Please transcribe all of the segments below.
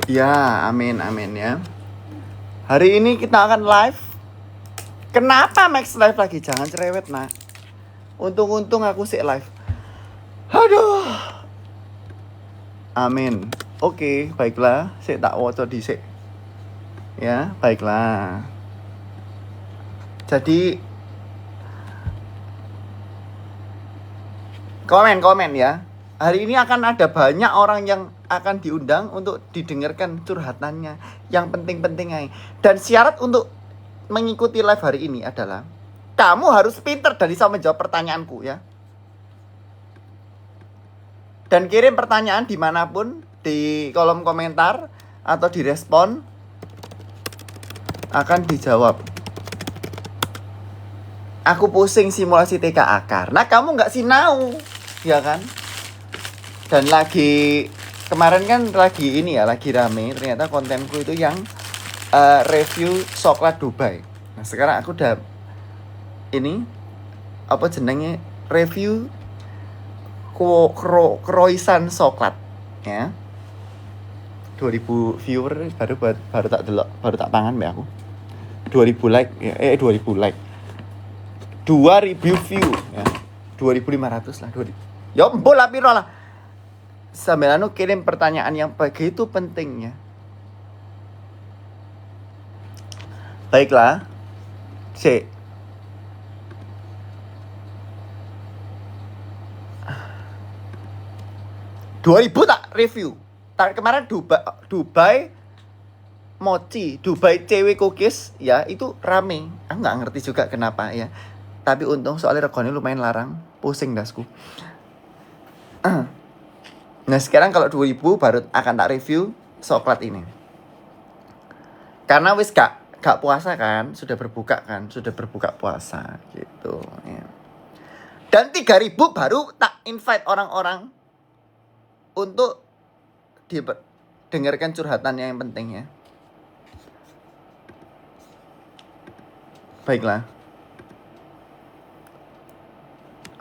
Ya, amin amin ya. Hari ini kita akan live. Kenapa Max live lagi? Jangan cerewet, nak. Untung-untung aku sih live. Aduh. Amin. Oke, baiklah. Sik tak waca dhisik. Ya, baiklah. Jadi komen ya. Hari ini akan ada banyak orang yang akan diundang untuk didengarkan curhatannya. Yang penting-penting aja. Dan syarat untuk mengikuti live hari ini adalah kamu harus pinter dan bisa menjawab pertanyaanku ya. Dan kirim pertanyaan dimanapun, di kolom komentar atau di respon, akan dijawab. Aku pusing simulasi TKA karena kamu nggak sinau, ya kan? Dan lagi kemarin kan lagi ini ya, lagi rame. Ternyata kontenku itu yang review coklat Dubai. Nah sekarang aku udah ini apa jenenge review croissant coklat ya. 2000 viewer baru tak delok, baru tak pangan mbak aku. 2000 like ya, 2000 like. 2000 view ya. 2500 lah, 2000. Ya mbol lah piro lah. Sambil anu kirim pertanyaan yang begitu pentingnya. Baiklah. C. Ribu tak review. Kemarin Dubai mochi, Dubai cewek cookies ya itu rame. Aku nggak ngerti juga kenapa ya. Tapi untung soalnya regane lumayan larang, pusing dasku. Nah sekarang kalau 2000 baru akan tak review coklat ini. Karena wis gak puasa kan, sudah berbuka puasa gitu ya. Dan 3000 baru tak invite orang-orang untuk dengarkan curhatannya yang penting ya. Baiklah.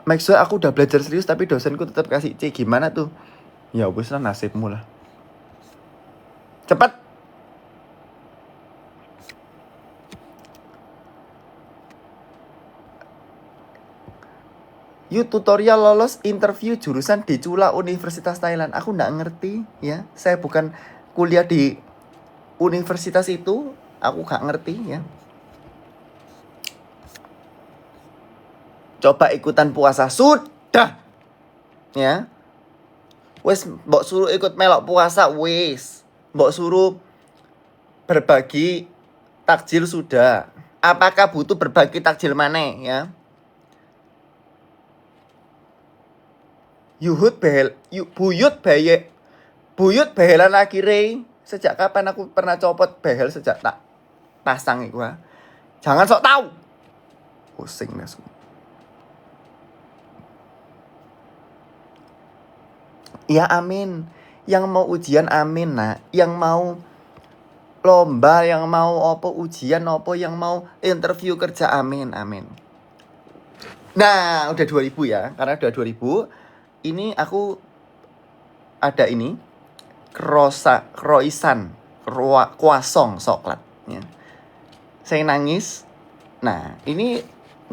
Maksudnya aku udah belajar serius tapi dosenku tetap kasih C. Gimana tuh? Ya wis lah, nasibmu lah. Cepat. You tutorial lolos interview jurusan di Chula Universitas Thailand. Aku nggak ngerti ya. Saya bukan kuliah di universitas itu. Aku nggak ngerti ya. Coba ikutan puasa sudah. Ya. Wes mbok suruh ikut melok puasa wes. Mbok suruh berbagi takjil sudah. Apakah butuh berbagi takjil mana ya? Buyut behelan lagi Rey. Sejak kapan aku pernah copot behel sejak tak pasang itu ha? Jangan sok tahu. Pusing nesu. Ya amin. Yang mau ujian amin nak. Yang mau lomba, yang mau apa ujian apa, yang mau interview kerja amin amin. Nah udah 2000 ya. Karena udah 2000. Ini aku ada ini croissant coklat ya. Saya nangis. Nah ini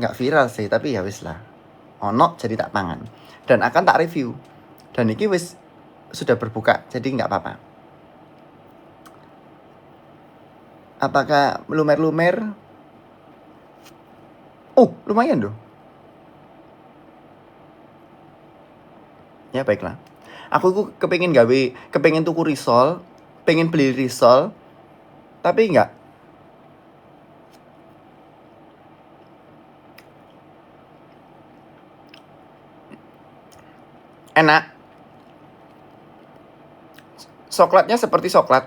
nggak viral sih tapi ya wis lah. Ono jadi tak pangan dan akan tak review. Dan ini wis sudah berbuka jadi nggak apa-apa. Apakah lumer-lumer? Oh lumayan loh. Ya baiklah. Aku kepengen tuku risol, pengen beli risol, tapi enggak. Enak. Coklatnya seperti coklat.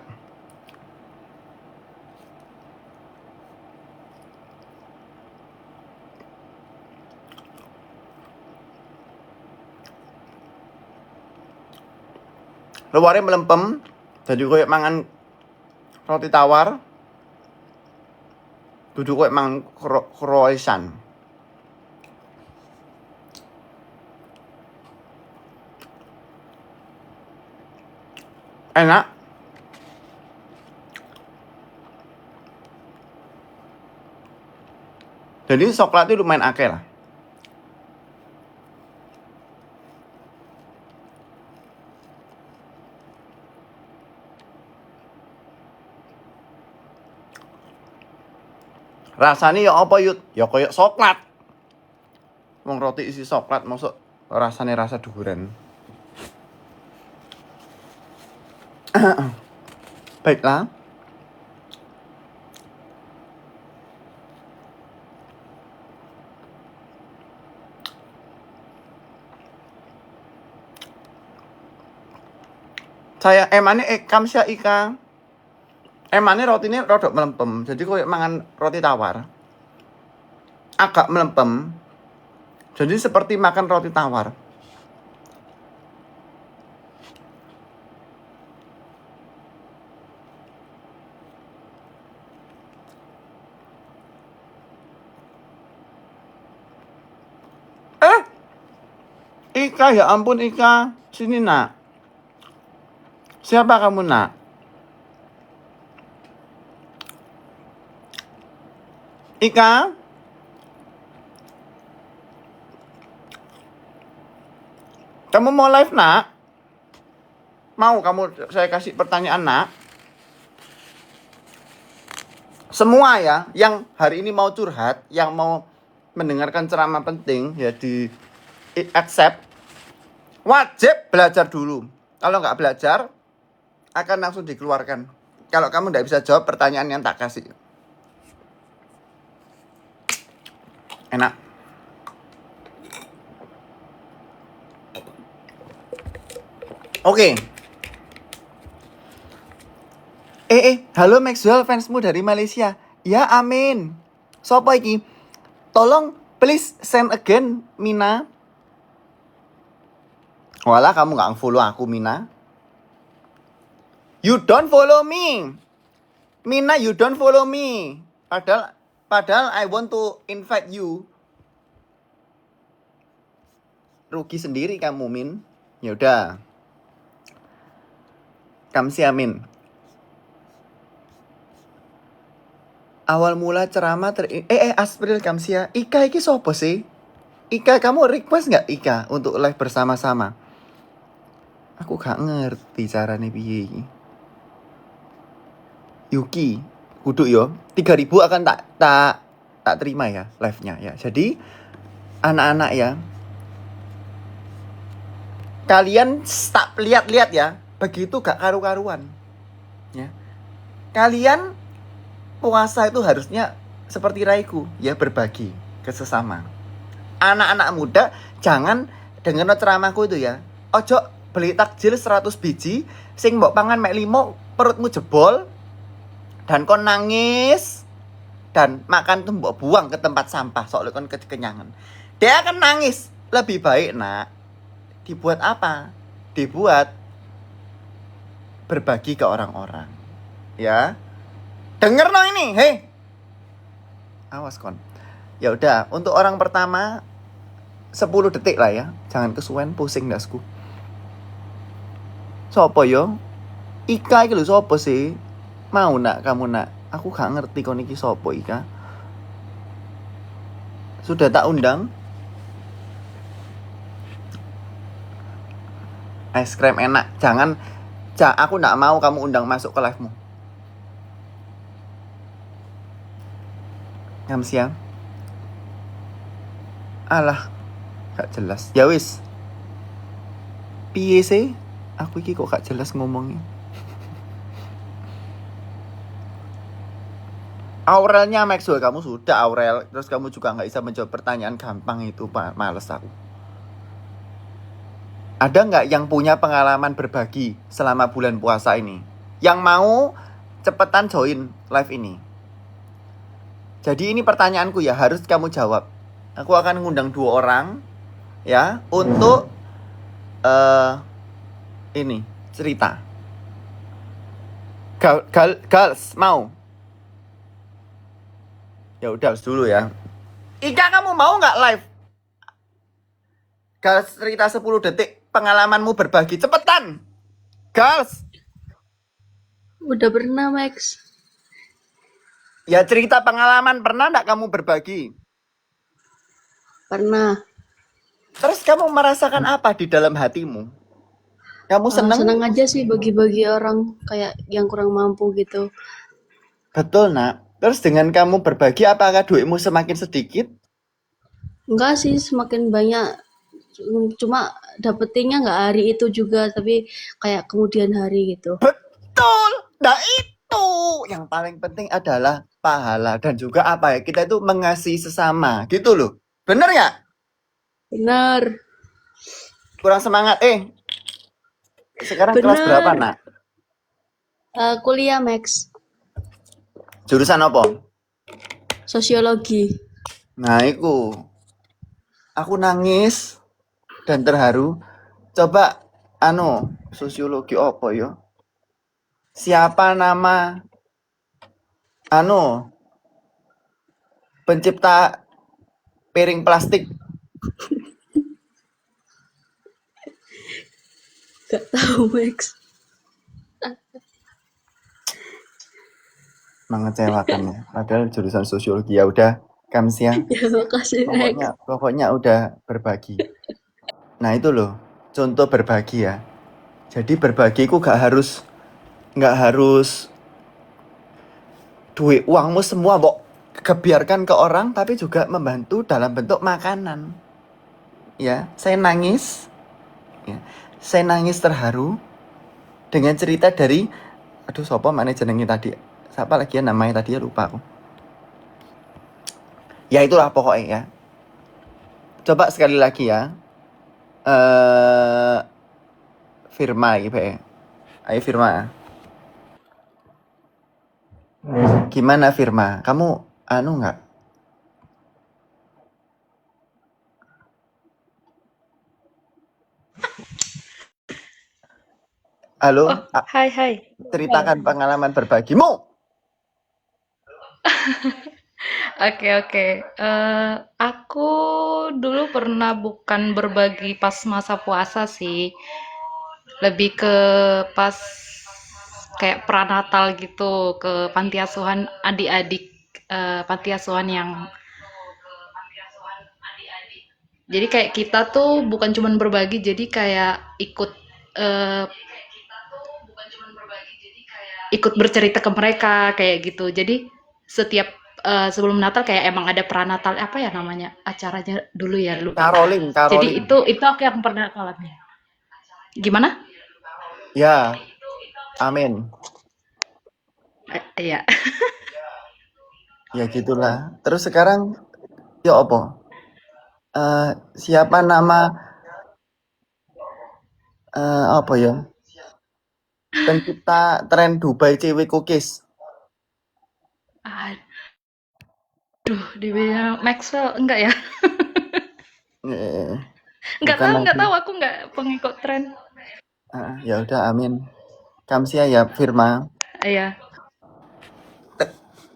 Luarnya melempem, jadi kayak mangan roti tawar. Duduk kayak mangan croissant. Enak. Jadi coklat itu lumayan akeh lah. Rasanya ya apa yut? Ya kayak coklat. Wong roti isi coklat masuk rasanya rasa duren. Baiklah. Saya emane kamsia ika. Emane rotine rodok melempem. Jadi koyo mangan roti tawar. Agak melempem. Jadi seperti makan roti tawar. Ika, ya ampun Ika. Sini nak. Siapa kamu nak? Ika? Kamu mau live nak? Mau kamu saya kasih pertanyaan nak? Semua ya, yang hari ini mau curhat, yang mau mendengarkan ceramah penting, ya di accept. Wajib belajar dulu. Kalau nggak belajar, akan langsung dikeluarkan. Kalau kamu nggak bisa jawab pertanyaan yang tak kasih. Enak. Oke. Halo Maxwell, fansmu dari Malaysia. Ya, amin. Sopo iki? Tolong please send again, Mina. Walah, kamu nggak follow aku, Mina. You don't follow me. Mina, you don't follow me. Padahal I want to invite you. Rugi sendiri kamu, Min. Yaudah. Kamsia, Min. Awal mula ceramah Aspril Kamsia. Ika iki sopo sih? Ika, kamu request nggak Ika untuk live bersama-sama? Aku gak ngerti caranya piye iki. Yuki, kudu yo. 3.000 akan tak terima ya live-nya ya. Jadi anak-anak ya, kalian tak lihat-lihat ya, begitu gak karu-karuan. Ya. Kalian puasa itu harusnya seperti Raiku, ya berbagi ke sesama. Anak-anak muda jangan dengar ceramahku itu ya. Ojo beli takjil 100 biji, sing mbok pangan mek 5, perutmu jebol dan kon nangis dan makan tuh mbok buang ke tempat sampah soalnya kon kekenyangan. Dia akan nangis. Lebih baik nak dibuat apa? Dibuat berbagi ke orang-orang. Ya. Denger no ini, hei. Awas kon. Ya udah, untuk orang pertama 10 detik lah ya. Jangan kesuwen, pusing dasku. Sopo yo? Ika iki lho sopo sih? Mau nak kamu nak? Aku gak ngerti kon iki sopo Ika. Sudah tak undang. Es krim enak. Jangan aku gak mau kamu undang masuk ke live-mu. Kamsia. Alah, gak jelas. Ya wis. Piye sih? Aku iki kok gak jelas ngomongnya. Aurelnya Maxwell, kamu sudah Aurel. Terus kamu juga gak bisa menjawab pertanyaan gampang itu, males aku. Ada gak yang punya pengalaman berbagi selama bulan puasa ini? Yang mau cepetan join live ini. Jadi ini pertanyaanku ya, harus kamu jawab. Aku akan ngundang 2 orang ya untuk ini cerita. Girls mau? Ya udah dulu ya. Ika, kamu mau nggak live? Girls cerita 10 detik pengalamanmu berbagi, cepetan. Girls. Udah pernah, Max. Ya cerita pengalaman, pernah nggak kamu berbagi? Pernah. Terus kamu merasakan apa di dalam hatimu? Kamu seneng? Senang aja sih bagi-bagi orang kayak yang kurang mampu gitu. Betul, nak. Terus dengan kamu berbagi, apakah duitmu semakin sedikit? Enggak sih, semakin banyak. Cuma dapetinnya nggak hari itu juga, tapi kayak kemudian hari gitu. Betul. Nah itu yang paling penting adalah pahala dan juga apa ya? Kita itu mengasihi sesama, gitu loh. Bener nggak? Bener, Kurang semangat. Sekarang kelas berapa, bener. nak? Kuliah Max, Jurusan apa? sosiologi. Nah, itu. Aku nangis dan terharu. Coba, sosiologi apa ya? Siapa nama, anu, pencipta piring plastik? Gak tahu Max. Mengecewakan ya. Padahal jurusan sosiologi ya udah, Kamsia. Ya makasih Max. Pokoknya udah berbagi. Nah itu loh, contoh berbagi ya. Jadi berbagi ku nggak harus duit uangmu semua, Bok. Kebiarkan ke orang tapi juga membantu dalam bentuk makanan. Ya, saya nangis. Ya, saya nangis terharu dengan cerita dari, aduh, sopo mana jenengi tadi? Siapa lagi ya namanya tadi ya, lupa aku. Ya itulah pokoknya ya. Coba sekali lagi ya. Firma gitu ya. Ayo Firma. Gimana Firma? Kamu nggak? Halo, Oh, hai hai. ceritakan pengalaman berbagimu. Oke oke. Aku dulu pernah bukan berbagi pas masa puasa sih, lebih ke pas kayak pranatal gitu ke panti asuhan adik-adik panti asuhan yang jadi kayak kita tuh bukan cuman berbagi, jadi kayak eh, ikut bercerita ke mereka kayak gitu. Jadi setiap sebelum Natal kayak emang ada pranatal apa ya namanya acaranya dulu ya lupa. Caroling, Jadi Caroling. itu aku yang pernah alami. Gimana? Ya, amin. Iya. Ya gitulah. Terus sekarang, ya apa? Siapa nama, apa ya? Pencipta tren Dubai CW Cookies. Aduh, dibilang Maxwell enggak ya? Eh, Enggak bukan tahu, enggak lagi. tahu aku enggak pengikut tren. Ya udah, amin. Kamsia ya Firma. Iya.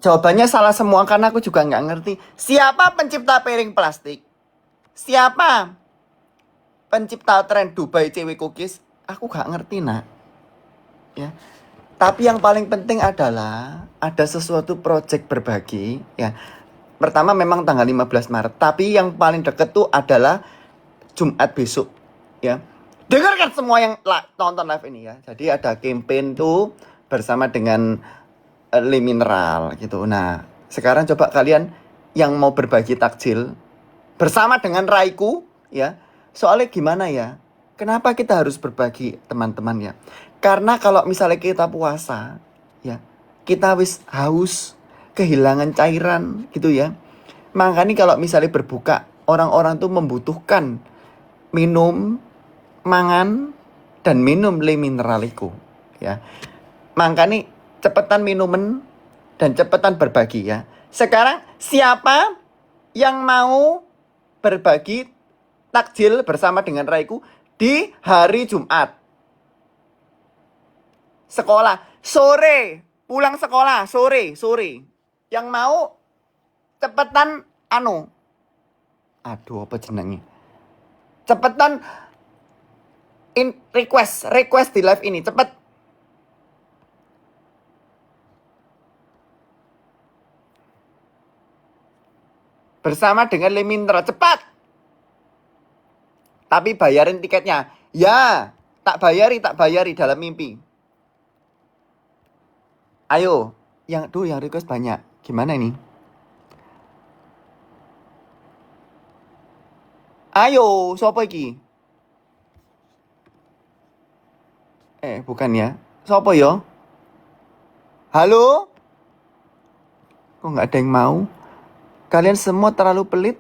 Jawabannya salah semua karena aku juga nggak ngerti. Siapa pencipta piring plastik? Siapa pencipta tren Dubai CW Cookies? Aku nggak ngerti, nak. Ya. Tapi yang paling penting adalah ada sesuatu project berbagi. Ya. Pertama memang tanggal 15 Maret. Tapi yang paling deket tuh adalah Jumat besok. Ya. Dengarkan semua yang nonton live ini ya. Jadi ada campaign tuh bersama dengan Le Mineral gitu. Nah, sekarang coba kalian yang mau berbagi takjil bersama dengan Raiku ya. Soalnya gimana ya? Kenapa kita harus berbagi teman-teman ya? Karena kalau misalnya kita puasa ya, kita wis haus, kehilangan cairan gitu ya. Makanya kalau misalnya berbuka, orang-orang tuh membutuhkan minum, mangan, dan minum Le Mineraliku ya. Makanya cepetan minuman dan cepetan berbagi ya. Sekarang siapa yang mau berbagi takjil bersama dengan Raiku di hari Jumat? Sekolah sore, pulang sekolah sore. Yang mau cepetan aduh apa jenengnya? Cepetan request di live ini cepet. Bersama dengan Le Mineral cepat. Tapi bayarin tiketnya. Ya, tak bayari dalam mimpi. Ayo, yang request banyak. Gimana ini? Ayo, siapa iki? Bukan ya. Siapa yo? Halo? Kok nggak ada yang mau? Kalian semua terlalu pelit,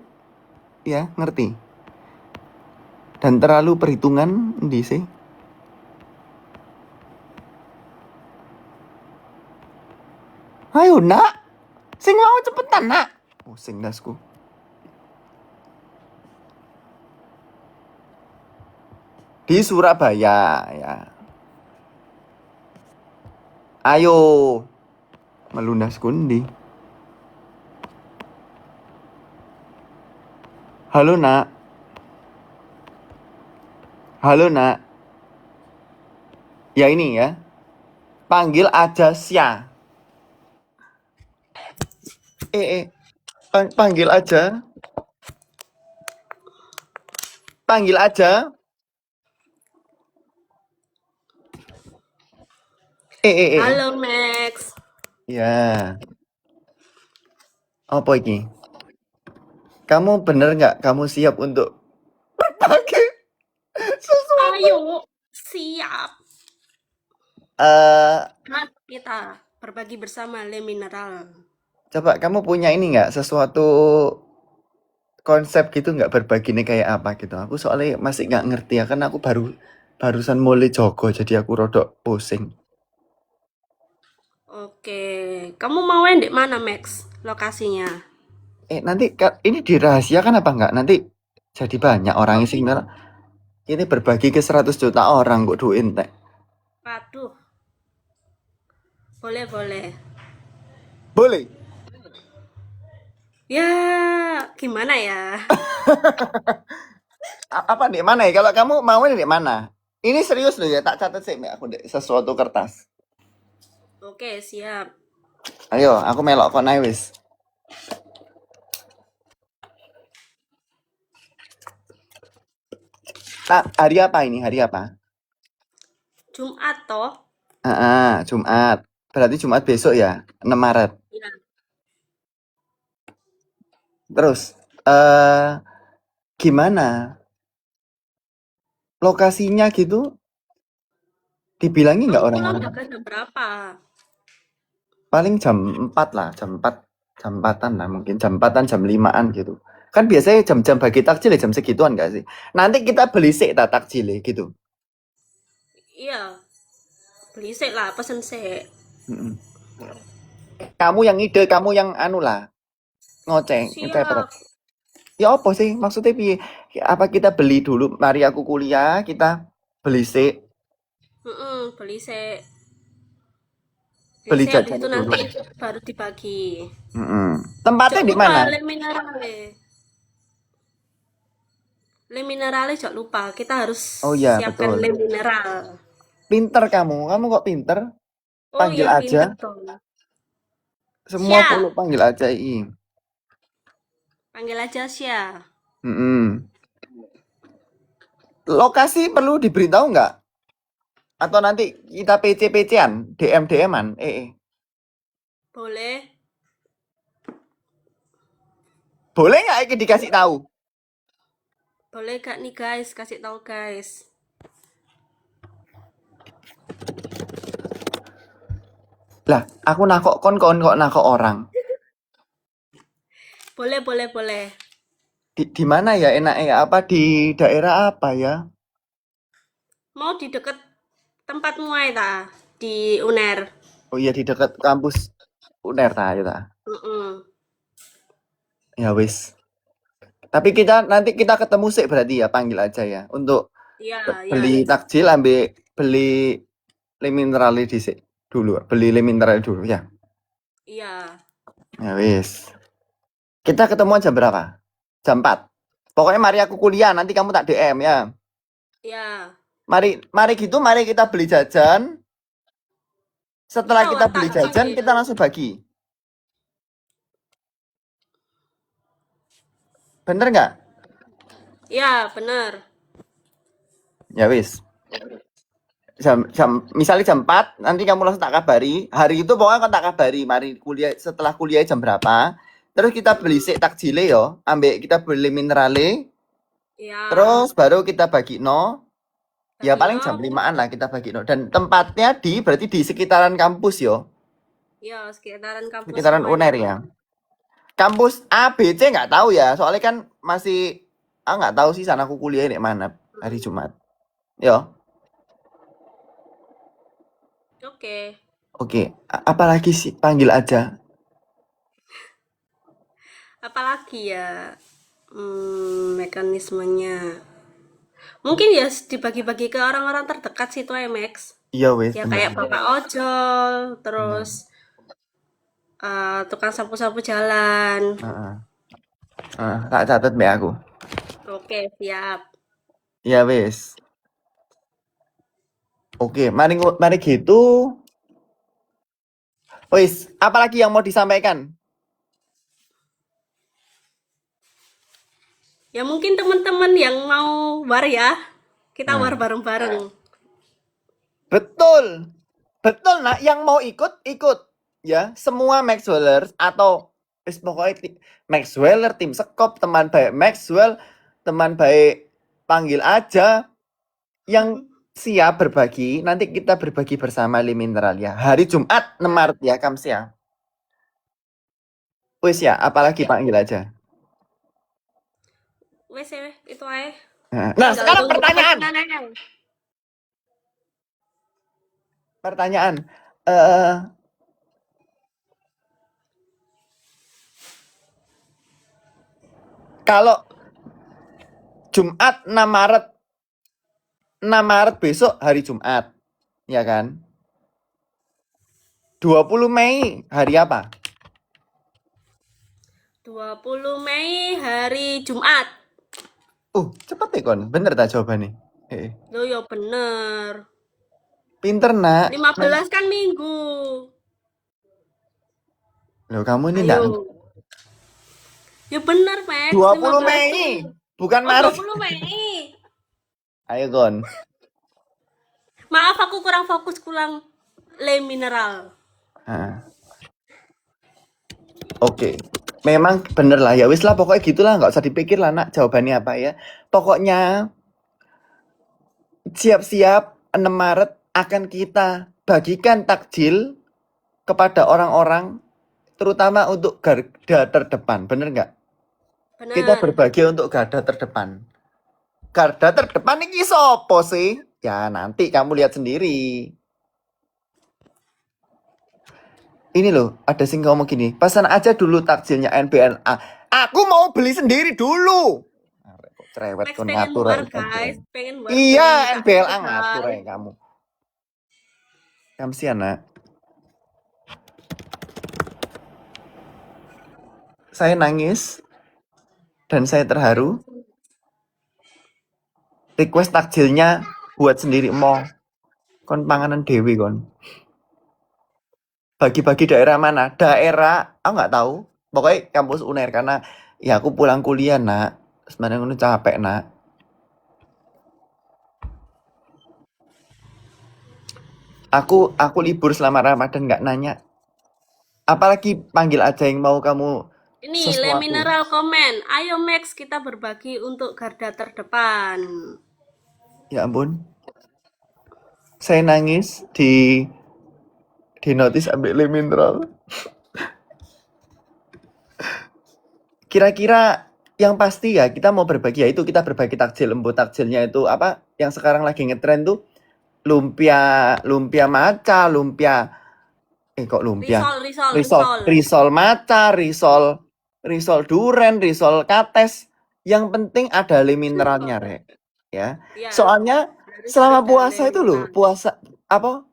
ya, ngerti? Dan terlalu perhitungan, di sih. Ayo, nak. Sing mau cepetan, nak. Pusing dasku. Di Surabaya, ya. Ayo. Melunas kundi. Halo, nak. Halo, nak. Ya ini ya. Panggil aja Sya. Panggil aja. Panggil aja. Halo Max. Ya. Apa ini? Kamu bener nggak? Kamu siap untuk berbagi sesuatu? Ayo, siap. Eh, Mari kita berbagi bersama Le Mineral. Coba kamu punya ini nggak? Sesuatu konsep gitu nggak, berbagi ini kayak apa gitu? Aku soalnya masih nggak ngerti ya, kan aku barusan mulai jogo, jadi aku rodok pusing. Oke, kamu mau di mana Max? Lokasinya? Nanti ini dirahasiakan apa nggak? Nanti jadi banyak orang sing ini berbagi ke 100 juta orang kok duit teh. Waduh. Boleh, boleh. Boleh. Ya, gimana ya? Apa di mana ya? Kalau kamu mau di mana? Ini serius loh ya, tak catat sih Mbak, aku deh sesuatu kertas. Oke, siap. Ayo, aku melok kok naik wis. Nah, hari apa ini? Hari apa? Jumat toh? Jumat. Berarti Jumat besok ya, 6 Maret. Ya. Terus, gimana? Lokasinya gitu? Dibilangi nggak Kamu pulang orang-orang? juga jam berapa? Paling jam 4 lah, jam 4, jam 4-an lah, mungkin jam 4-an, jam 5-an gitu. Kan biasanya jam-jam bagi takjil ya jam segituan gak sih? Nanti kita beli sik tak takjil gitu. Iya. Beli sik lah, pesen sik. Mm-mm. Kamu yang ide, kamu yang anu lah. Ngoceng, Siap. Ya apa sih? Maksudnya piye? Apa kita beli dulu, mari aku kuliah, kita beli sik, Beli sik. beli Beli sik, habis jajan itu dulu. nanti baru dibagi. Tempatnya Jangan di lupa mana? Le Minerale. Le Minerale jangan lupa. Kita harus Oh iya, siapkan betul. le mineral. Pinter kamu kok pinter? Oh Panggil iya, aja. pinter dong. Semua Siap. perlu panggil aja ini. Panggil aja Sya. Lokasi perlu diberitahu nggak? Atau nanti kita PC-PC-an, DM-DM-an? Boleh? Boleh nggak ini dikasih tahu? Boleh gak nih guys? Kasih tahu guys. Lah, aku nakok kon kok nakok orang. Boleh, boleh, boleh. Di mana ya enaknya? Apa di daerah apa ya? Mau di deket tempatmu aja ta? Di UNER. Oh iya, di dekat kampus UNER ta, ya ta. Ya wis. Tapi nanti kita ketemu sih berarti ya, panggil aja ya. Untuk Iya, iya. beli takjil, beli le mineral dulu. Beli le mineral dulu ya. Iya. Ya wis. Kita ketemuan jam berapa? Jam 4. Pokoknya mari aku kuliah, nanti kamu tak DM ya. Iya. Mari gitu, mari kita beli jajan. Setelah Tahu, kita tak beli jajan, bagi. kita langsung bagi. Bener nggak? Iya, bener. Ya wis. Misalnya jam 4 nanti kamu langsung tak kabari. Hari itu pokoknya kan tak kabari. Mari kuliah setelah kuliah jam berapa. Terus kita beli sik takjile yo. Ambek kita beli minerale. Ya. Terus baru kita bagi no. Ya paling Bagino. jam 5-an lah kita bagi no. Dan tempatnya berarti di sekitaran kampus yo. Ya, sekitaran kampus Sekitaran semua UNER itu. ya. Kampus A, B, C nggak tahu ya. Soalnya kan masih nggak tahu sih sana aku kuliah di mana hari Jumat. Yo. Oke. Oke, apalagi sih panggil aja. Apalagi ya mekanismenya. Mungkin ya dibagi-bagi ke orang-orang terdekat situ ya, Max. Iya wes, Ya bener. kayak bapak ojol, terus tukang sapu-sapu jalan. Heeh. Tak catat mbak aku. Oke, siap. Iya wes. Oke, mari gitu. Wes, apalagi yang mau disampaikan? Ya mungkin teman-teman yang mau war ya, kita Nah. war bareng-bareng. Betul. Betul nak, yang mau ikut. Ya, semua Maxwellers atau pokoknya Maxweller, tim sekop, teman baik Maxwell, teman baik panggil aja yang siap berbagi. Nanti kita berbagi bersama di mineral ya. Hari Jumat 6 Maret ya, Kams ya. Wes ya, apalagi panggil aja. Wes ya, itu aja. Nah, Tinggal sekarang tunggu pertanyaan. pesanan. Pertanyaan. Kalau Jumat 6 Maret 6 Maret besok hari Jumat. Ya kan? 20 Mei hari apa? 20 Mei hari Jumat. Cepet ya kon. Bener tak jawabannya? Loh ya bener. Pinter nak. 15 kan minggu. Loh kamu ini Ayo. enggak. Ya bener, Max. 20 15 Mei. tuh. Bukan Oh, Maret. 20 Mei. Ayo kon. Maaf aku kurang fokus le mineral. Oke. Memang bener lah ya wis lah pokoknya gitulah nggak usah dipikir lah nak jawabannya apa ya. Pokoknya siap-siap 6 Maret akan kita bagikan takjil kepada orang-orang terutama untuk garda terdepan, bener nggak? Bener. Kita berbagi untuk garda terdepan. Garda terdepan ini sopo sih? Ya nanti kamu lihat sendiri. Ini loh, ada sing ngomong gini, pesan aja dulu takjilnya NBLA. Aku mau beli sendiri dulu. Kok cerewet Max kon pengen ngatur war, aja, guys. kan. Pengen war. Iya, pengen NBLA tak ngatur war. ya kamu. Kamu sih anak. Saya nangis dan saya terharu. Request takjilnya buat sendiri mau. Kon panganan dewi kon. Bagi-bagi daerah mana? Daerah, aku nggak tahu. Pokoknya kampus UNER karena ya aku pulang kuliah nak. Sebenarnya aku capek nak. Aku libur selama Ramadan nggak nanya. Apalagi panggil aja yang mau kamu. Ini le mineral komen. Ayo Max kita berbagi untuk garda terdepan. Ya ampun. Saya nangis di notis ambil le mineral. Kira-kira yang pasti ya kita mau berbagi ya itu kita berbagi takjil. Embut takjilnya itu apa yang sekarang lagi ngetren tuh lumpia maca, lumpia kok lumpia? Risol maca, risol duren, risol kates. Yang penting ada le mineralnya, Rek. Ya. Soalnya selama puasa itu loh, puasa apa?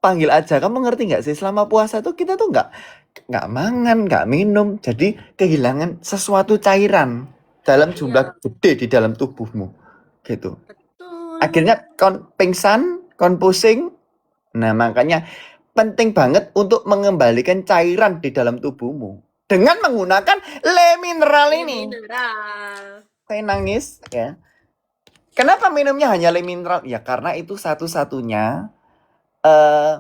Panggil aja. Kamu ngerti nggak sih selama puasa tuh kita tuh nggak mangan, nggak minum, jadi kehilangan sesuatu cairan dalam jumlah gede di dalam tubuhmu, gitu. Betul. Akhirnya kon pingsan, kon pusing. Nah makanya penting banget untuk mengembalikan cairan di dalam tubuhmu dengan menggunakan le mineral ini. Mineral. Saya nangis ya. Kenapa minumnya hanya air mineral? Ya karena itu satu-satunya eh,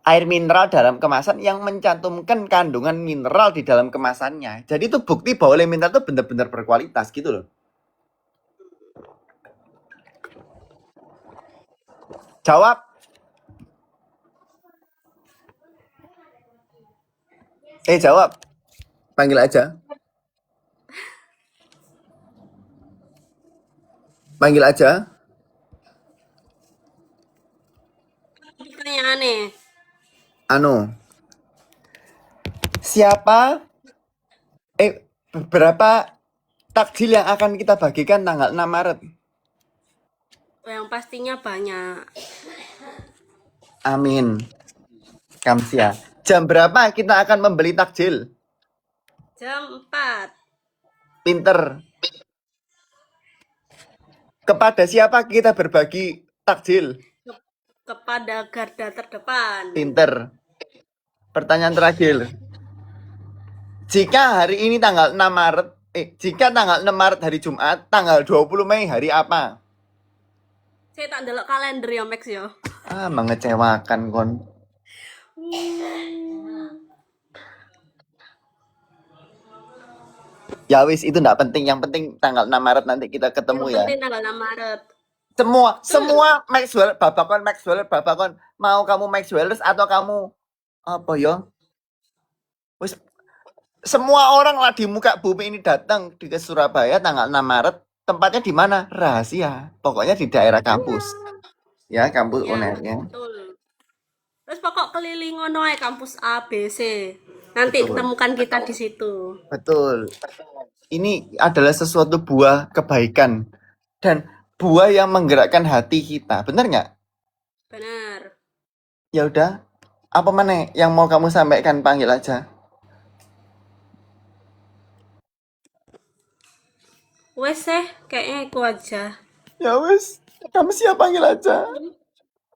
air mineral dalam kemasan yang mencantumkan kandungan mineral di dalam kemasannya. Jadi itu bukti bahwa air mineral itu benar-benar berkualitas gitu loh. Jawab. Jawab. Panggil aja. Panggil aja. Pertanyaannya, Anu. Siapa berapa takjil yang akan kita bagikan tanggal 6 Maret? yang pastinya banyak. Amin. Kamsia. Jam berapa kita akan membeli takjil? Jam 4. Pinter. Kepada siapa kita berbagi takjil? Kepada garda terdepan. Pinter. Pertanyaan terakhir. Jika hari ini tanggal 6 Maret, jika tanggal 6 Maret hari Jumat, tanggal 20 Mei hari apa? Saya tak ndelok kalender ya Max ya. Mengecewakan kon. Ya wis, itu enggak penting. Yang penting tanggal 6 Maret nanti kita ketemu Yang ya. penting tanggal 6 Maret. Semua Maxwell, babakon mau kamu Maxwellers atau kamu apa ya? Wis semua orang lah di muka bumi ini datang di ke Surabaya tanggal 6 Maret. Tempatnya di mana? Rahasia. Pokoknya di daerah kampus. Ya, kampus Ya, UNER-nya. betul. Terus pokok keliling ngono ae kampus A, B, C. Nanti Betul. temukan kita di situ. Betul. Ini adalah sesuatu buah kebaikan dan buah yang menggerakkan hati kita. Benar nggak? Benar. Ya udah. Apa mana yang mau kamu sampaikan? Panggil aja. Wes kayaknya aku aja. Ya wes. Kamu siap panggil aja.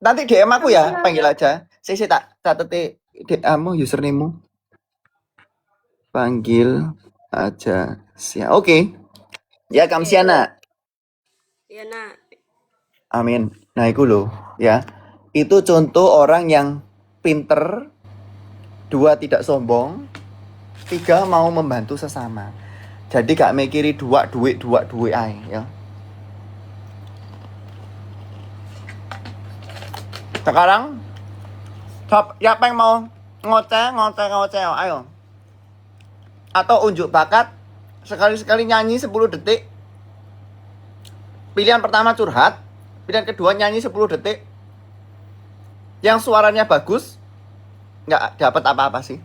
Nanti DM aku ya, panggil aja. Saya tak catet DM-mu, username-mu. Panggil aja. Siap. Oke. Ya, Kamsiana. Ya nak. Amin. Nah, itu loh, ya. Itu contoh orang yang pinter, 2 tidak sombong, 3 mau membantu sesama. Jadi gak mikiri duit ae, ya. Sekarang siapa yang mau ngoceh, ayo. Atau unjuk bakat, sekali-sekali nyanyi 10 detik. Pilihan pertama curhat, pilihan kedua nyanyi 10 detik. Yang suaranya bagus, nggak dapat apa-apa sih.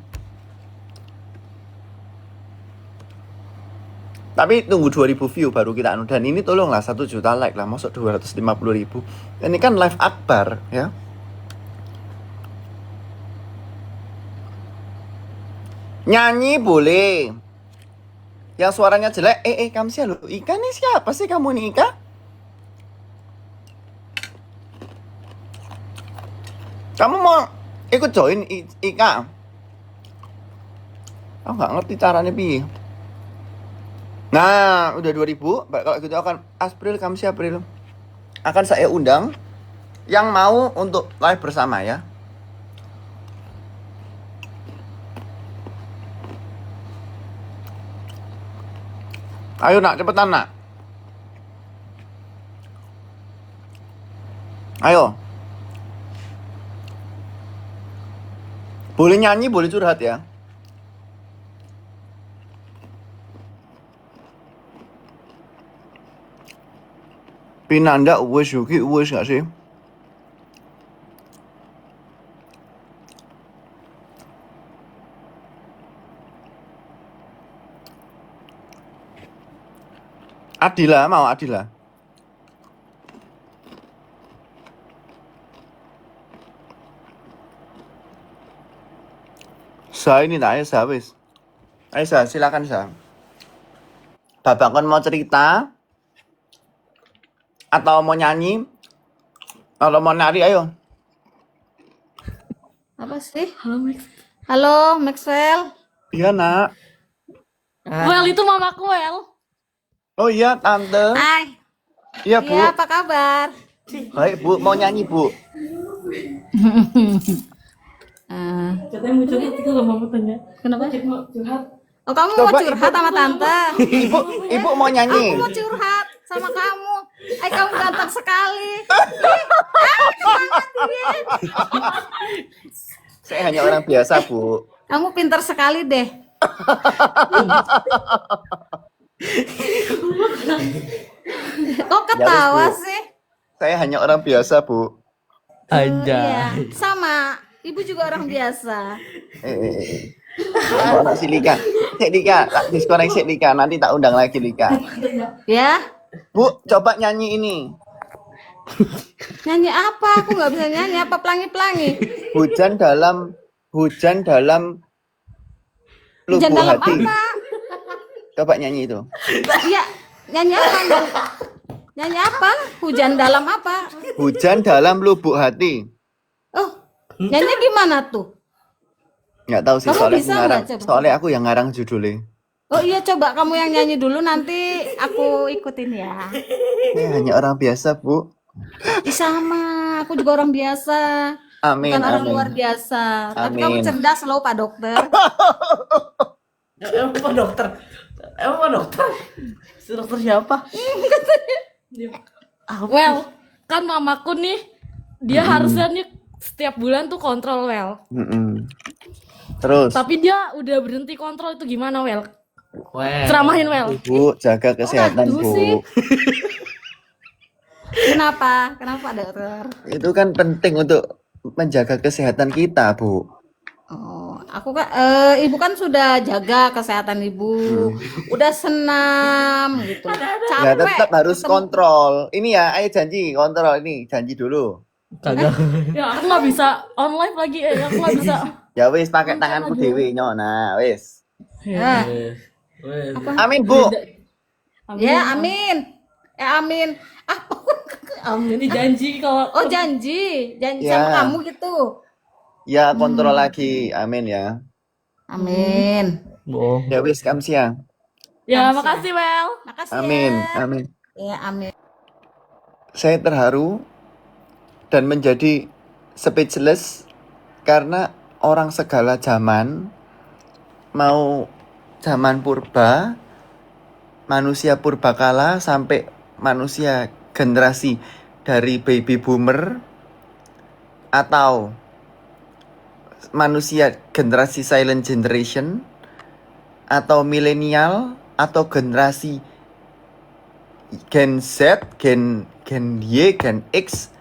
Tapi tunggu 2000 view baru kita anu. Dan ini tolonglah 1 juta like lah, masuk 250.000. Ini kan live akbar, ya. Nyanyi boleh. Yang suaranya jelek, Kamsia lu. Ika nih siapa sih kamu nih, Ika? Kamu mau ikut join Ika? Aku nggak ngerti caranya pi. Nah, udah 2000. Kalau gitu akan Kamsia April. Akan saya undang yang mau untuk live bersama ya. Ayo nak, cepetan nak. Ayo. Boleh nyanyi, boleh curhat ya. Pinanda uwes Yuki uwes gak sih? Adila mau Adila. Sa ini tak Sa wis. Ayo Sa, silakan Sa. Babakon mau cerita atau mau nyanyi atau mau nari, ayo. Apa sih? Halo Maxwell. Iya nak. Well itu mamaku Well. Oh iya tante. Hai. Iya, Bu. Iya, apa kabar? Baik, Bu. Mau nyanyi, Bu. Eh, Katanya mau curhat itu loh mama tanya. kenapa? Mau curhat. Oh, kamu mau Coba, curhat sama tante? Ibu mau Aku nyanyi. mau curhat sama kamu. Kamu ganteng sekali. Saya hanya orang biasa, Bu. Kamu pintar sekali deh. Kok ketawa Ya wis, Bu. sih? Saya hanya orang biasa, Bu. Iya, sama. Ibu juga orang biasa. Kok anak si Lika. Cek Lika, tak diskoneksi Lika. Nanti tak undang lagi Lika. Ya, Bu, coba nyanyi ini. nyanyi apa? Aku nggak bisa nyanyi. Apa pelangi-pelangi? Hujan dalam Hujan lubuk dalam hati. apa? Coba nyanyi itu. Iya, nyanyi apa? Nyanyi apa? Hujan dalam apa? Hujan dalam lubuk hati. Oh, nyanyi gimana tuh? Nggak tahu sih, Kamu soalnya bisa aku ngarang. nggak, coba? Soalnya aku yang ngarang judulnya. Oh iya, coba kamu yang nyanyi dulu, nanti aku ikutin ya. Saya hanya orang biasa, Bu. Ih, sama, aku juga orang biasa. Amin, Bukan orang amin. luar biasa. Tapi kamu Amin. cerdas loh, Pak Dokter. Emang apa dokter? Emang apa dokter? Si dokter siapa? Well, kan mamaku nih, dia harusnya nih setiap bulan tuh kontrol Well. Mm-mm. Terus, Tapi dia udah berhenti kontrol, itu gimana Well? Weh. Ceramahin Well. Bu, jaga kesehatan, aduh Bu. sih. Kenapa? Kenapa, Dokter? Itu kan penting untuk menjaga kesehatan kita, Bu. Oh, aku kan, ibu kan sudah jaga kesehatan ibu, udah senam gitu, Ya, capek. tetap harus kontrol. Ini ya, ayo janji, kontrol ini. Janji dulu. Ya aku nggak bisa online lagi, aku nggak bisa. Ya wis, pakai tanganku dewe nyona, wis. Nah, Weh. Amin, Bu. ya amin, amin. Apa? Amin. Ini janji kalau Oh janji Ya. sama kamu gitu. Ya, kontrol lagi. Amin ya. Amin. Ya wis, kam siang. ya makasih Well. Makasih Amin, ya. amin. Ya amin. Saya terharu dan menjadi speechless karena orang segala zaman, mau zaman purba, manusia purbakala sampai manusia generasi dari baby boomer atau manusia generasi silent generation atau milenial atau generasi Gen Z, Gen Y, Gen X,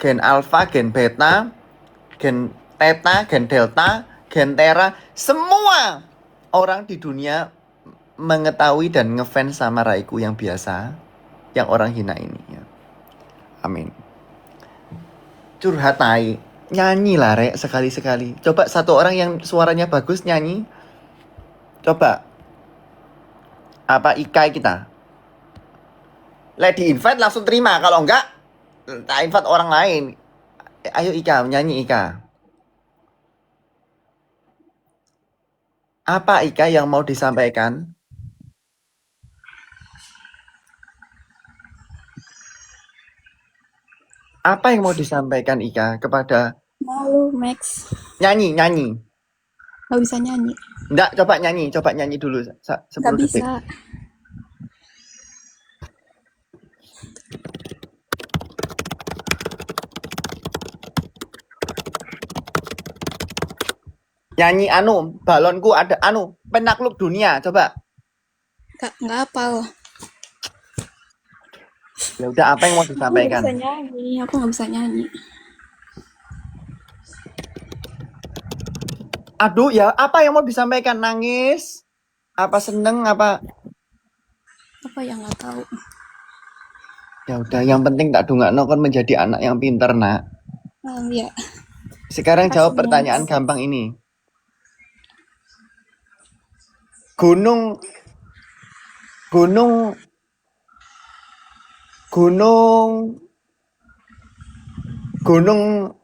Gen Alpha, Gen Beta, Gen Theta, Gen Delta, Gen Terra, semua orang di dunia mengetahui dan ngefans sama Raiku yang biasa, yang orang hina ini. Ya. Amin. Curhat tai, nyanyi lah Rek sekali-sekali. Coba satu orang yang suaranya bagus nyanyi. Coba. Apa Ikai kita? Let di invite langsung terima, kalau enggak tak invite orang lain. Ayo Ika, nyanyi Ika. Apa Ika yang mau disampaikan? Apa yang mau disampaikan Ika kepada Malu, Max. nyanyi? Gak bisa nyanyi. Enggak, coba nyanyi dulu 10 Gak detik. bisa. Nyanyi balonku ada penakluk dunia, coba. Gak apa. Ya udah, apa yang mau Aku gak disampaikan? bisa nyanyi. Aku gak bisa nyanyi. Aduh, ya apa yang mau disampaikan? Nangis? Apa seneng? Apa? Apa yang gak tahu. Ya udah, yang penting tak dongakno kon menjadi anak yang pinter, Nak. Ya. Sekarang jawab Makasih, pertanyaan Mas. gampang ini. Gunung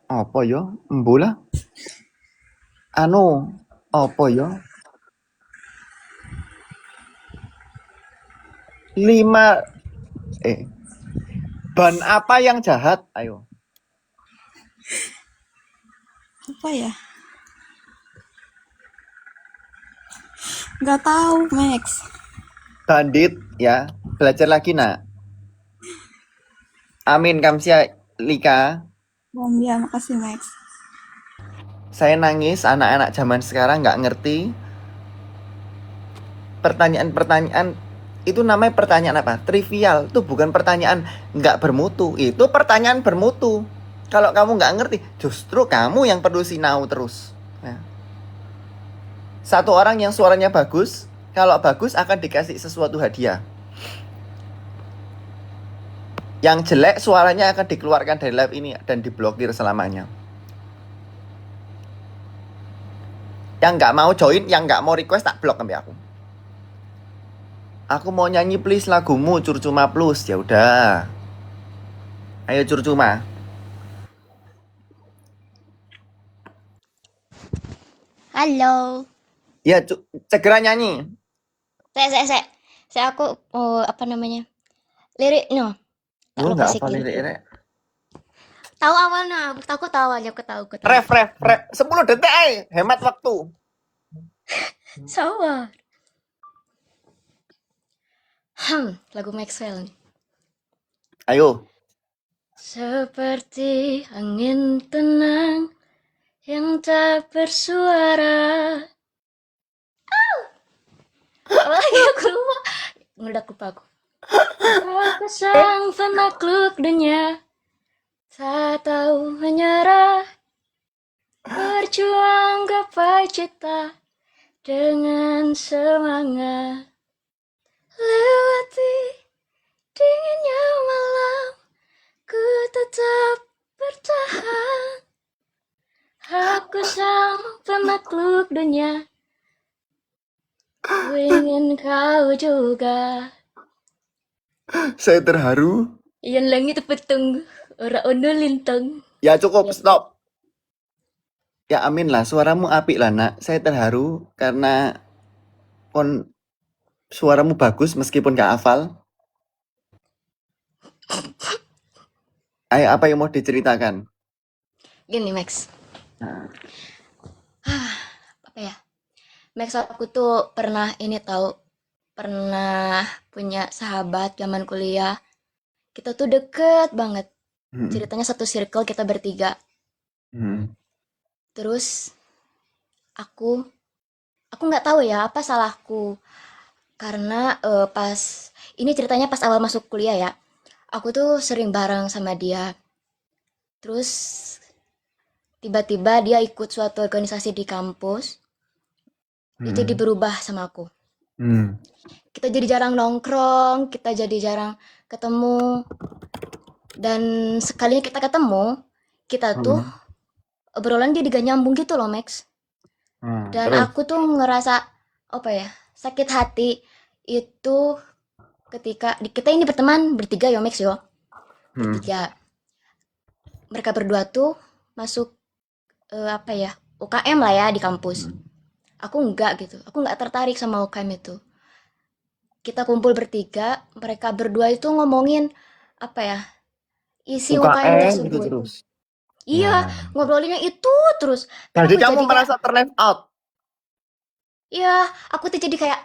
apa ya? Embula? Apa ya? 5 Ban apa yang jahat? Ayo. Apa ya? Nggak tahu, Max. Bandit ya. Belajar lagi nak. Amin Kamsia Lika. Ya, makasih, Max. Saya nangis anak-anak zaman sekarang nggak ngerti pertanyaan-pertanyaan itu namanya pertanyaan apa? Trivial. Itu bukan pertanyaan nggak bermutu. Itu pertanyaan bermutu. Kalau kamu nggak ngerti, justru kamu yang perlu sinau terus. Ya. Satu orang yang suaranya bagus, kalau bagus akan dikasih sesuatu hadiah. Yang jelek suaranya akan dikeluarkan dari live ini dan diblokir selamanya. Yang nggak mau join, yang nggak mau request tak blok sampai aku. Aku mau nyanyi please lagumu Curcuma Plus. Ya udah. Ayo Curcuma. Halo. Ya segera nyanyi. Saya aku apa namanya? Lirik no. Tak Lu lupa nggak sih apa lirik. lirik. Tahu awalnya, aku tahu aja, aku tahu. Ref. 10 detik aja. Hemat waktu. Sabar. Lagu Maxwell nih. Ayo. Seperti angin tenang yang tak bersuara. Lagi aku lupa. Meledak lupa aku. Aku sang penakluk dunia, tak tahu menyerah, berjuang gapai cita dengan semangat. Lewati dinginnya malam, ku tetap bertahan. Aku sang penakluk dunia, ku ingin kau juga. Saya terharu. Yang langit peteng, ora ono lintang. Ya cukup, stop. Ya amin lah, suaramu apik lah nak. Saya terharu karena suaramu bagus meskipun gak hafal. Ayo apa yang mau diceritakan? Gini Max. Apa ya? Max, aku tuh pernah punya sahabat zaman kuliah. Kita tuh deket banget. Ceritanya satu circle kita bertiga. Terus aku nggak tahu ya apa salahku. Karena ini ceritanya pas awal masuk kuliah ya. Aku tuh sering bareng sama dia. Terus tiba-tiba dia ikut suatu organisasi di kampus. Itu berubah sama aku. Kita jadi jarang nongkrong, kita jadi jarang ketemu. Dan sekalinya kita ketemu, kita tuh obrolan jadi gak nyambung gitu loh Max. Dan terus? aku tuh ngerasa apa ya, sakit hati itu ketika kita ini berteman bertiga ya Max yo. Bertiga. Mereka berdua tuh masuk UKM lah ya di kampus. Aku enggak gitu. Aku enggak tertarik sama UKM itu. Kita kumpul bertiga, mereka berdua itu ngomongin isi UKM tersebut. gitu terus. Iya, ngobrolinnya itu terus. Jadi Aku kamu jadi merasa ter-left out. Iya, aku tuh jadi kayak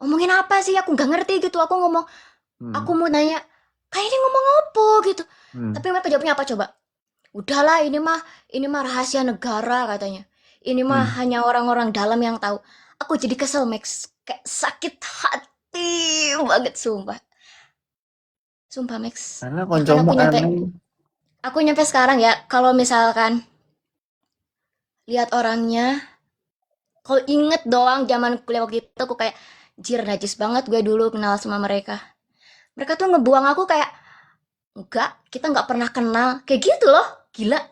ngomongin apa sih? Aku nggak ngerti gitu. Aku ngomong, aku mau nanya, kayak ini ngomong apa gitu. Tapi mereka jawabnya apa coba? Udahlah, ini mah rahasia negara katanya. Ini mah hanya orang-orang dalam yang tahu. Aku jadi kesel Max, kayak sakit hati banget sumpah. Sumpah Max. Karena koncomu Aku nyampe sekarang ya, kalau misalkan lihat orangnya, kalau inget doang zaman kuliah waktu itu, aku kayak jir najis banget gue dulu kenal sama mereka. Mereka tuh ngebuang aku kayak enggak, kita nggak pernah kenal, kayak gitu loh, gila.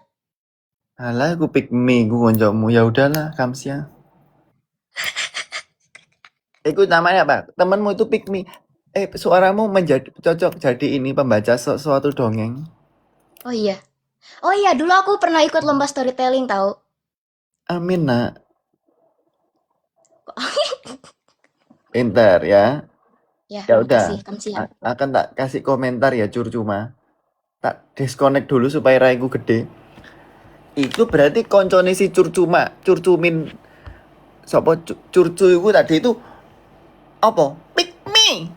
Alah, aku pick me, aku koncomu. Ya udahlah, Kamsia. Itu namanya apa? Temenmu itu pick me. Suaramu cocok jadi ini pembaca suatu dongeng. Oh iya, dulu aku pernah ikut lomba storytelling tahu. Amin nak. Pintar ya. Ya, Ya makasih, udah, Kamsian. akan tak kasih komentar ya curcuma. Tak disconnect dulu supaya raiku gede. Itu berarti koncone si curcuma, curcumin sapa curcu iku tadi itu apa? Pick me.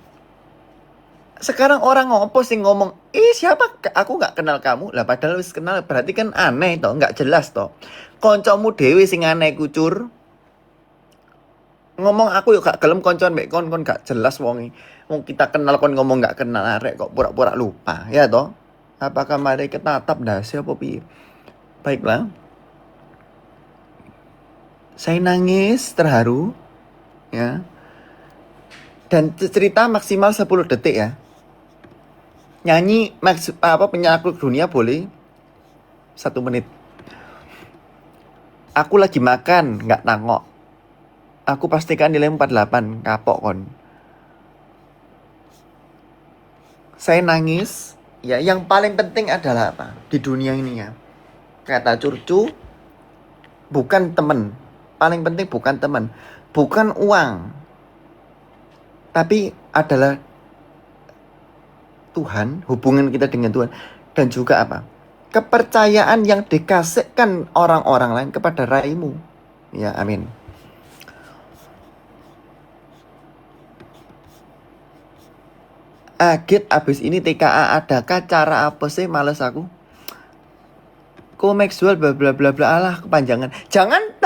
Sekarang orang ngopo sing ngomong, siapa? Aku nggak kenal kamu. Lah padahal wis kenal, berarti kan aneh toh, nggak jelas toh. Koncomu dewe sing aneh kucur. Ngomong aku yuk gak gelem koncoan mbek kon gak jelas wongi. Wong kita kenal kon ngomong gak kenal arek kok pura-pura lupa, ya toh? Apakah mari ketatap dasi apa piye? Baiklah. Saya nangis terharu ya. Dan cerita maksimal 10 detik ya. Nyanyi penyakluk dunia boleh 1 menit. Aku lagi makan, nggak nangok. Aku pastikan nilai 48, kapok kon. Saya nangis, ya yang paling penting adalah apa? Di dunia ini ya. Kata curcu, bukan teman. Paling penting bukan teman. Bukan uang. Tapi adalah Tuhan, hubungan kita dengan Tuhan. Dan juga apa? Kepercayaan yang dikasihkan orang-orang lain kepada raimu. Ya, amin. Agit abis ini TKA adakah cara apa sih, males aku. Kok Maxwell bla bla bla bla, alah kepanjangan. Jangan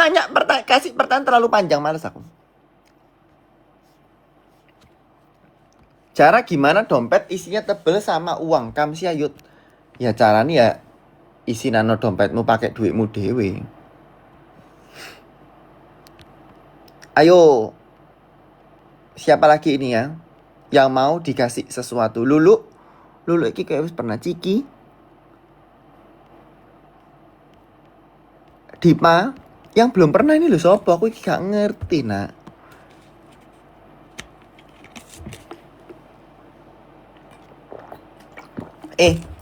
kasih pertanyaan terlalu panjang, males aku. Cara gimana dompet isinya tebel sama uang, Kamsia Yud? Ya caranya ya isi nano dompetmu pakai duitmu dewe. Ayo, siapa lagi ini ya? Yang mau dikasih sesuatu. Lulu iki kayak pernah. Ciki, Dipa, yang belum pernah ini loh sopo, aku gak ngerti nak.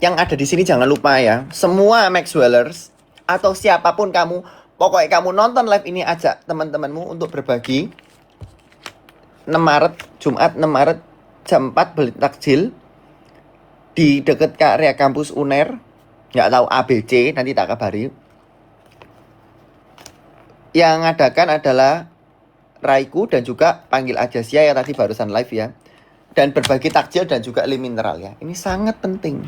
Yang ada di sini jangan lupa ya, semua Maxwellers atau siapapun kamu, pokoknya kamu nonton live ini ajak teman-temanmu untuk berbagi. 6 Maret, Jumat 6 Maret jam 4 beli takjil di deket area kampus UNER. Nggak tahu ABC, nanti tak kabari. Yang ngadakan adalah Raiku dan juga Panggil Aja Sia yang tadi barusan live ya. Dan berbagi takjil dan juga li mineral ya. Ini sangat penting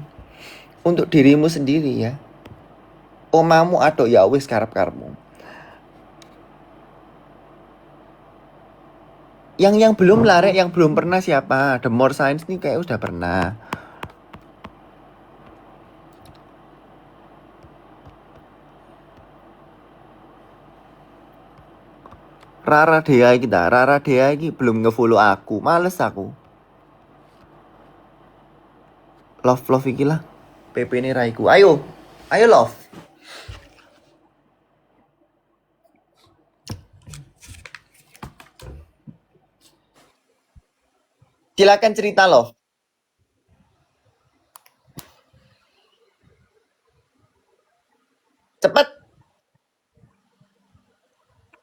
untuk dirimu sendiri ya. Omamu aduk ya wis karep-karepmu. Yang belum larek, yang belum pernah siapa? The More Science nih kayak udah pernah. Rara Dea iki belum nge-follow aku, males aku. Love iki lah. PP ini Raiku. Ayo love. Silakan cerita love.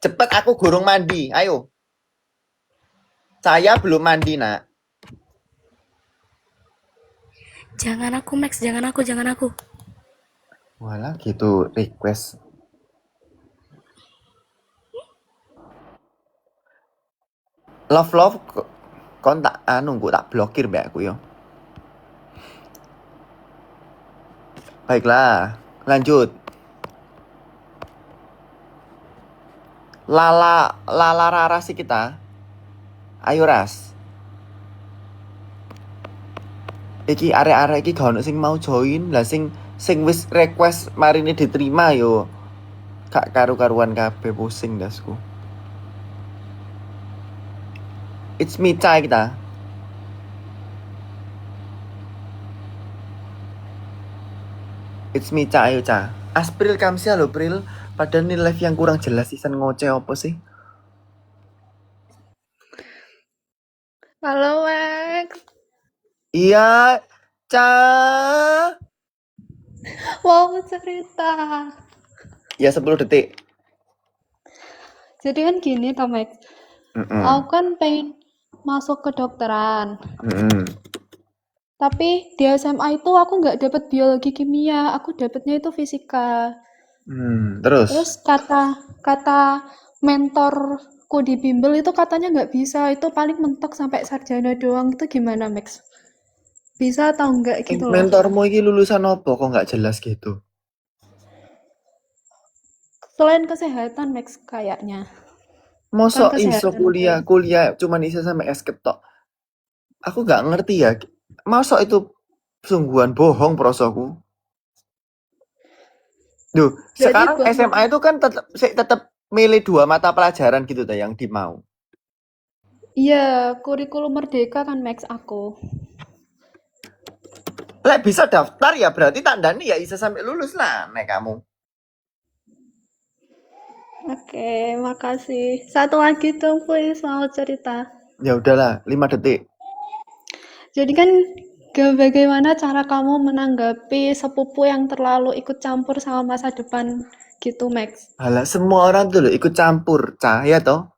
Cepet aku gurung mandi. Ayo. Saya belum mandi nak. Jangan aku Max, jangan aku. Walah gitu request. Love kon tak nunggu tak blokir mbak aku yo. Baiklah, lanjut. Lala Rara sih kita. Ayo Ras. Iki arek-arek iki gak ono sing mau join, lah sing wis request mari ini diterima yo. Gak karu-karuan kabeh, pusing dasku. It's me Cai kita. It's me Cai ayo Ca. Aspril Kamsia lo Pril. Padahal ini live yang kurang jelas season ngoceh apa sih? Halo Max. Iya, Ca. Mau cerita. Ya 10 detik. Jadi kan gini toh Max. Aku kan masuk kedokteran. Mm-mm. Tapi di SMA itu aku nggak dapet biologi kimia, aku dapetnya itu fisika. Terus Terus kata mentorku di bimbel itu katanya nggak bisa, itu paling mentok sampai sarjana doang. Itu gimana, Max? Bisa atau enggak gitu loh? mentormu ini lulusan apa kok nggak jelas gitu? Selain kesehatan, Max kayaknya. Kan Mosok iso kesehatan aku. kuliah cuman iso sampai escape tok. Aku nggak ngerti ya. Mosok itu sungguhan bohong prosoku. Duh, Berarti sekarang buat SMA itu kan tetap milih 2 mata pelajaran gitu tuh yang dimau. Iya, kurikulum merdeka kan Max aku. Lek bisa daftar ya berarti tandanya ya bisa sampai lulus lah nek kamu. Oke, makasih. Satu lagi dong, please, mau cerita. Ya udahlah, 5 detik. Jadi kan bagaimana cara kamu menanggapi sepupu yang terlalu ikut campur sama masa depan gitu, Max? Halah, semua orang tuh loh ikut campur, cahaya toh.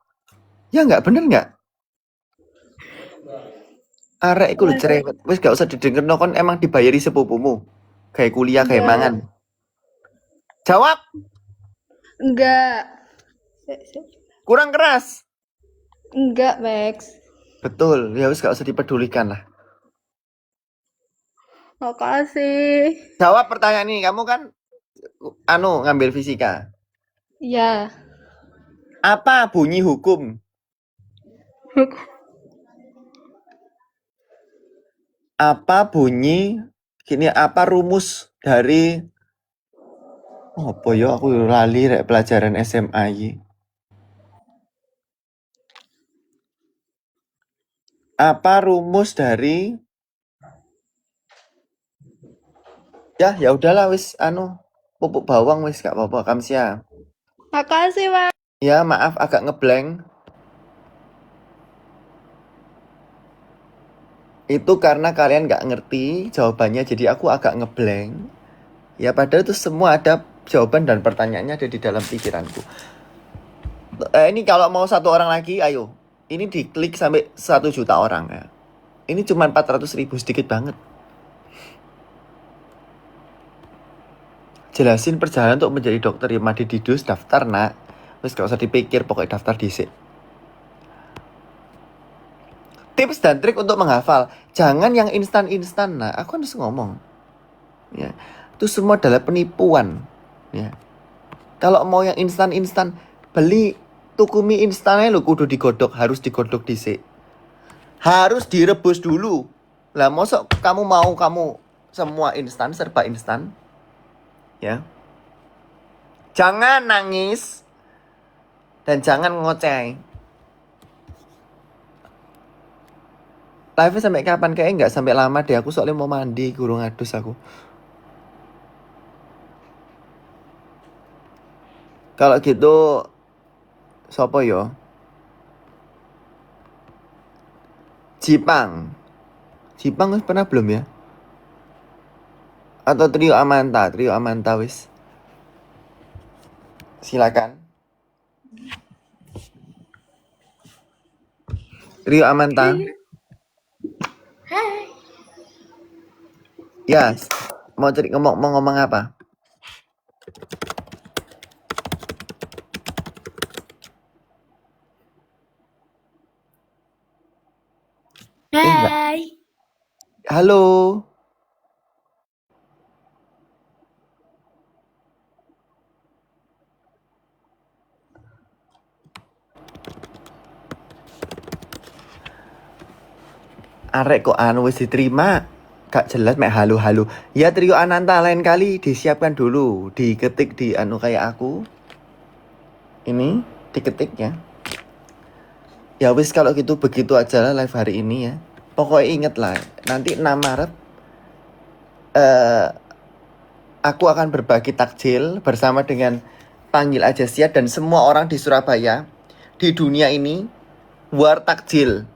Ya nggak bener nggak? Arek iku lho cerewet. Wis gak usah didengerno kon emang dibayari sepupumu. Kayak kuliah kayak Enggak, mangan. Jawab, enggak, kurang keras. enggak, Max. Betul, ya wis gak usah dipedulikan lah. Makasih. Jawab pertanyaan ini, kamu kan ngambil fisika. Ya, Apa bunyi hukum? Apa rumus dari apa ya aku lali rek pelajaran SMA iki. Apa rumus dari ya udahlah wis pupuk bawang wis gak apa-apa Kamsia. makasih, Max. Ya maaf agak ngeblank. Itu karena kalian gak ngerti jawabannya jadi aku agak ngeblank. Ya padahal itu semua ada jawaban dan pertanyaannya ada di dalam pikiranku. Ini kalau mau 1 orang lagi ayo. Ini diklik sampai 1 juta orang ya. Ini cuma 400.000 sedikit banget. Jelasin perjalanan untuk menjadi dokter ya Madi Didus daftar nak. Terus gak usah dipikir pokoknya daftar dhisik. Tips dan trik untuk menghafal. Jangan yang instan-instan nah. Aku harus ngomong. Ya. Itu semua adalah penipuan. Ya. Kalau mau yang instan-instan beli tuku mie instannya lo kudu digodok, harus digodok dhisik. Harus direbus dulu. Lah mosok kamu semua instan, serba instan. Ya. Jangan nangis dan jangan ngoceh. Live sampai kapan? Kayaknya nggak sampai lama deh. Aku soalnya mau mandi, gurung adus aku. Kalau gitu, sopo yo? Jipang wis pernah belum ya? Atau trio Amanta wis. Silakan. Trio Amanta. Hai. Ya, mau ngomong apa? Enggak. Hai. Halo. Arek kok wis diterima. Gak jelas mek halu-halu. Ya trio Ananta lain kali disiapkan dulu, diketik di kayak aku. Ini diketik ya. Ya wis kalau gitu begitu aja lah live hari ini ya. Pokoknya inget lah, nanti 6 Maret aku akan berbagi takjil bersama dengan Panggil Aja Siat dan semua orang di Surabaya. Di dunia ini war takjil.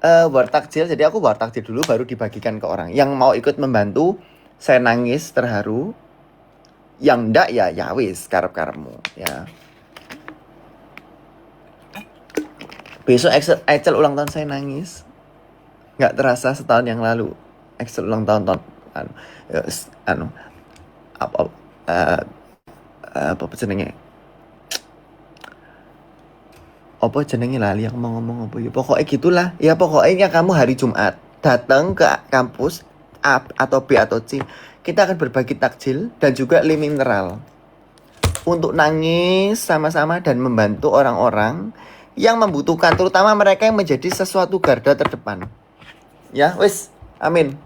War takjil, jadi aku war takjil dulu baru dibagikan ke orang. Yang mau ikut membantu, saya nangis terharu. Yang ndak ya wis karep-karepmu ya. Besok Ecel ulang tahun saya nangis. Nggak terasa setahun yang lalu. Ecel ulang tahun apa jenenge? Apa jenenge lali aku mau ngomong apa ya. Pokoknya gitulah. Ya pokoknya kamu hari Jumat datang ke kampus A atau B atau C. Kita akan berbagi takjil dan juga li mineral. Untuk nangis sama-sama dan membantu orang-orang yang membutuhkan, terutama mereka yang menjadi sesuatu garda terdepan. Ya, wis. Amin.